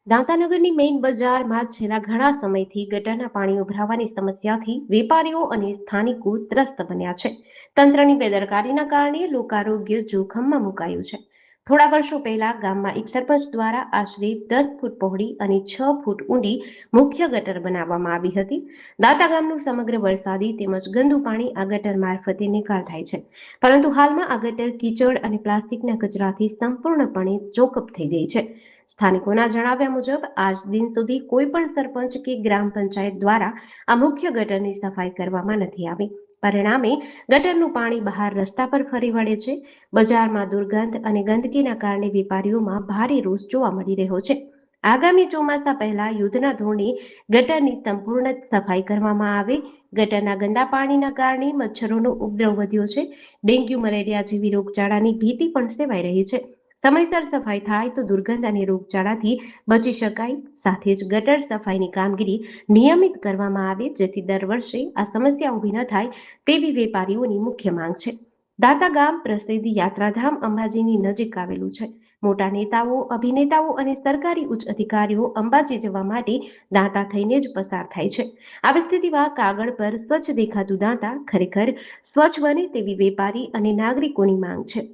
દાંતાનગરની main બજારમાં છેલ્લા ઘણા સમયથી ગટરના પાણી ઉભરાવાની સમસ્યાથી વેપારીઓ અને સ્થાનિકો ત્રસ્ત બન્યા છે. તંત્રની બેદરકારીના કારણે લોકારોગ્ય જોખમમાં મુકાયું છે. થોડા વર્ષો પહેલા ગામમાં એક સરપંચ દ્વારા આશરે 10 ફૂટ પહોળી અને 6 ફૂટ ઊંડી મુખ્ય ગટર બનાવવામાં આવી હતી. દાંતા ગામનું સમગ્ર વરસાદી તેમજ ગંદુ પાણી આ ગટર મારફતે નિકાલ થાય છે. પરંતુ હાલમાં આ ગટર કીચડ અને પ્લાસ્ટિકના કચરાથી સંપૂર્ણપણે ચોકઅપ થઈ ગઈ છે. સ્થાનિકોના જણાવ્યા મુજબ આજ દિન સુધી કોઈ પણ સરપંચ કે ગ્રામ પંચાયત દ્વારા આ મુખ્ય ગટરની સફાઈ કરવામાં નથી આવી. પરિણામે ગટરનું પાણી બહાર રસ્તા પર ફરી વળે છે. બજારમાં દુર્ગંધ અને ગંદકીના કારણે વેપારીઓમાં ભારે રોષ જોવા મળી રહ્યો છે. આગામી ચોમાસા પહેલા યુદ્ધના ધોરણે ગટરની સંપૂર્ણ સફાઈ કરવામાં આવે. ગટરના ગંદા પાણીના કારણે મચ્છરોનો ઉપદ્રવ વધ્યો છે. ડેન્ગ્યુ, મલેરિયા જેવી રોગચાળાની ભીતિ પણ સેવાઈ રહી છે. સમયસર સફાઈ થાય તો દુર્ગંધ અને રોગચાળાથી બચી શકાય. સાથે જ ગટર સફાઈની કામગીરી નિયમિત કરવામાં આવે, જેથી દર વર્ષે આ સમસ્યા ઊભી ન થાય તેવી વેપારીઓની મુખ્ય માંગ છે. દાંતા ગામ પ્રસિદ્ધ યાત્રાધામ અંબાજીની નજીક આવેલું છે. મોટા નેતાઓ, અભિનેતાઓ અને સરકારી ઉચ્ચ અધિકારીઓ અંબાજી જવા માટે દાંતા થઈને જ પસાર થાય છે. આવી સ્થિતિમાં કાગળ પર સ્વચ્છ દેખાતું દાંતા ખરેખર સ્વચ્છ બને તેવી વેપારી અને નાગરિકોની માંગ છે.